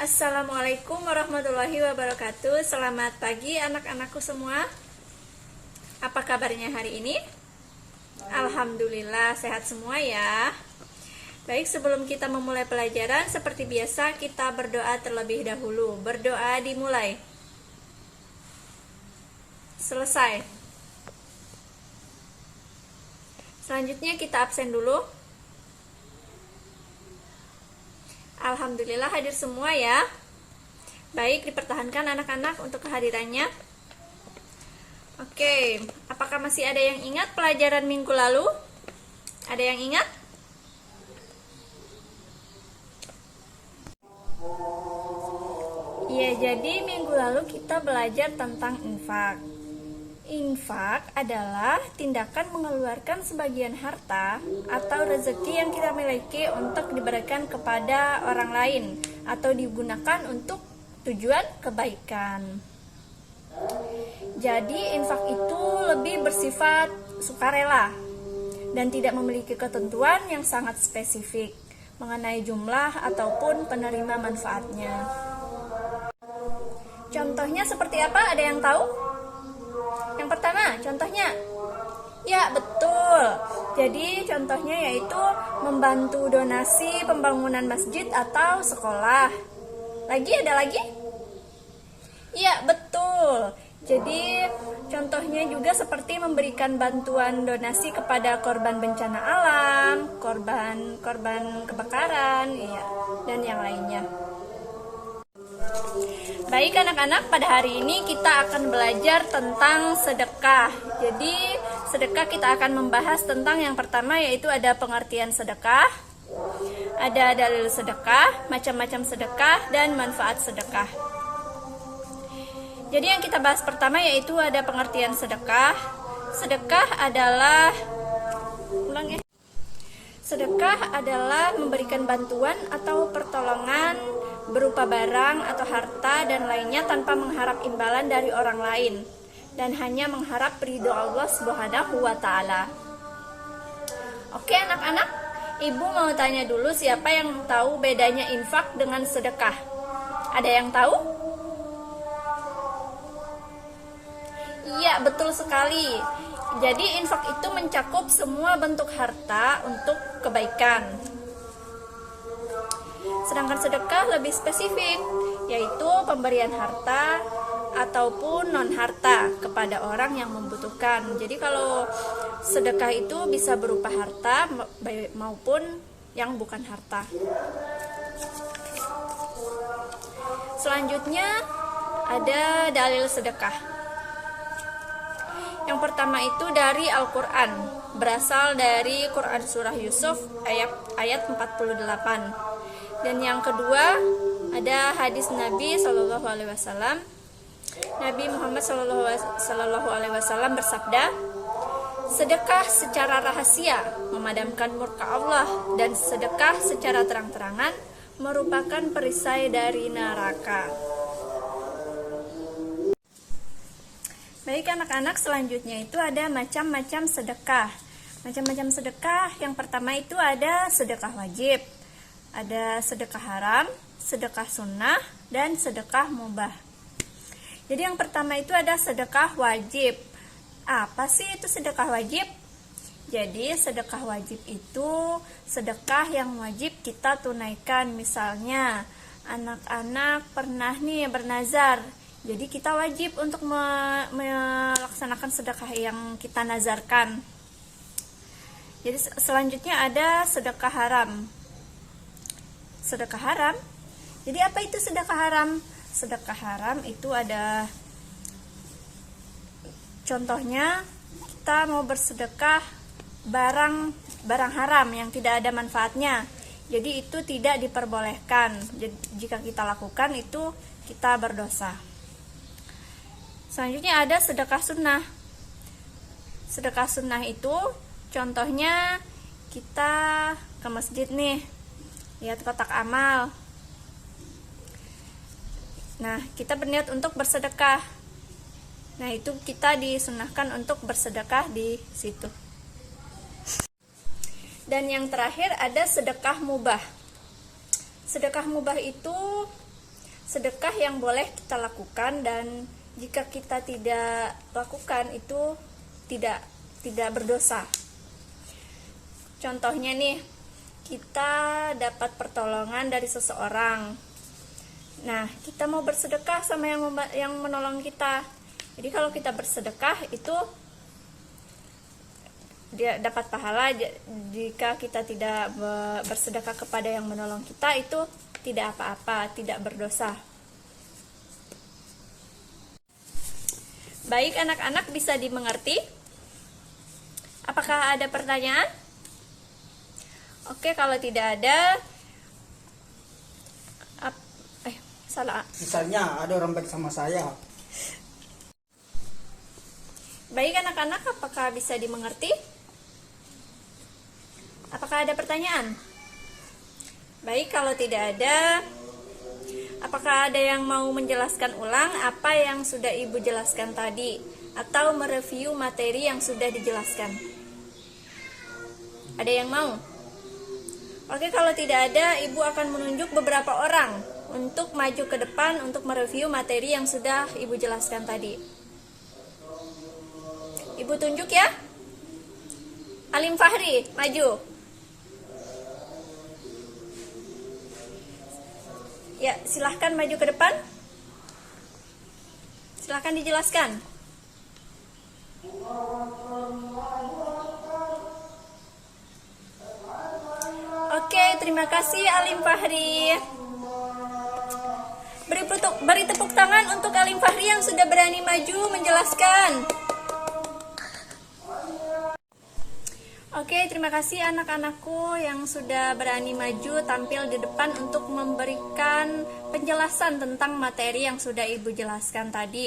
Assalamualaikum warahmatullahi wabarakatuh. Selamat pagi anak-anakku semua. Apa kabarnya hari ini? Alhamdulillah sehat semua ya. Baik, sebelum kita memulai pelajaran, seperti biasa kita berdoa terlebih dahulu. Berdoa dimulai. Selesai. Selanjutnya kita absen dulu. Alhamdulillah hadir semua ya. Baik, dipertahankan anak-anak untuk kehadirannya. Oke, apakah masih ada yang ingat pelajaran minggu lalu? Ada yang ingat? Iya, jadi minggu lalu kita belajar tentang infak. Infak adalah tindakan mengeluarkan sebagian harta atau rezeki yang kita miliki untuk diberikan kepada orang lain atau digunakan untuk tujuan kebaikan. Jadi infak itu lebih bersifat sukarela dan tidak memiliki ketentuan yang sangat spesifik mengenai jumlah ataupun penerima manfaatnya. Contohnya seperti apa? Ada yang tahu? Yang pertama, contohnya. Ya, betul. Jadi, contohnya yaitu membantu donasi pembangunan masjid atau sekolah. Lagi, ada lagi? Ya, betul. Jadi, contohnya juga seperti memberikan bantuan donasi kepada korban bencana alam, korban kebakaran, ya, dan yang lainnya. Baik anak-anak, pada hari ini kita akan belajar tentang sedekah. Jadi sedekah kita akan membahas tentang yang pertama yaitu ada pengertian sedekah, ada dalil sedekah, macam-macam sedekah, dan manfaat sedekah. Jadi yang kita bahas pertama yaitu ada pengertian sedekah. Sedekah adalah Sedekah adalah memberikan bantuan atau pertolongan berupa barang atau harta dan lainnya tanpa mengharap imbalan dari orang lain dan hanya mengharap ridho Allah Subhanahu wa taala. Oke anak-anak, Ibu mau tanya dulu siapa yang tahu bedanya infak dengan sedekah? Ada yang tahu? Iya, betul sekali. Jadi infak itu mencakup semua bentuk harta untuk kebaikan. Sedangkan sedekah lebih spesifik, yaitu pemberian harta ataupun non-harta kepada orang yang membutuhkan. Jadi kalau sedekah itu bisa berupa harta maupun yang bukan harta. Selanjutnya ada dalil sedekah. Yang pertama itu dari Al-Quran, berasal dari Quran Surah Yusuf ayat 48. Dan yang kedua ada hadis Nabi SAW. Nabi Muhammad SAW bersabda, sedekah secara rahasia memadamkan murka Allah dan sedekah secara terang-terangan merupakan perisai dari neraka. Baik anak-anak, selanjutnya itu ada macam-macam sedekah. Macam-macam sedekah, yang pertama itu ada sedekah wajib, ada sedekah haram, sedekah sunnah, dan sedekah mubah. Jadi yang pertama itu ada sedekah wajib. Apa sih itu sedekah wajib? Jadi sedekah wajib itu sedekah yang wajib kita tunaikan. Misalnya anak-anak pernah nih bernazar, jadi kita wajib untuk melaksanakan sedekah yang kita nazarkan. Jadi selanjutnya ada sedekah haram. Sedekah haram. Jadi apa itu sedekah haram? Sedekah haram itu ada contohnya kita mau bersedekah barang haram yang tidak ada manfaatnya. Jadi itu tidak diperbolehkan. Jadi, jika kita lakukan itu kita berdosa. Selanjutnya ada sedekah sunnah. Sedekah sunnah itu contohnya kita ke masjid nih, lihat kotak amal. Nah, kita berniat untuk bersedekah. Nah, itu kita disunahkan untuk bersedekah di situ. Dan yang terakhir ada sedekah mubah. Sedekah mubah itu sedekah yang boleh kita lakukan, dan jika kita tidak lakukan itu tidak berdosa. Contohnya nih, kita dapat pertolongan dari seseorang. Nah, kita mau bersedekah sama yang menolong kita. Jadi kalau kita bersedekah itu dia dapat pahala. Jika kita tidak bersedekah kepada yang menolong kita, itu tidak apa-apa, tidak berdosa. Baik anak-anak, bisa dimengerti? Apakah ada pertanyaan? Oke, kalau tidak ada, salah. Misalnya ada orang baik sama saya. Baik anak-anak, apakah bisa dimengerti? Apakah ada pertanyaan? Baik, kalau tidak ada, apakah ada yang mau menjelaskan ulang apa yang sudah Ibu jelaskan tadi, atau mereview materi yang sudah dijelaskan? Ada yang mau? Oke, kalau tidak ada, Ibu akan menunjuk beberapa orang untuk maju ke depan untuk mereview materi yang sudah Ibu jelaskan tadi. Ibu tunjuk ya. Alim Fahri, maju. Ya, silahkan maju ke depan. Silahkan dijelaskan. Oke, terima kasih Alim Fahri. Beri tepuk tangan untuk Alim Fahri yang sudah berani maju menjelaskan. Oke, terima kasih anak-anakku yang sudah berani maju tampil di depan untuk memberikan penjelasan tentang materi yang sudah Ibu jelaskan tadi.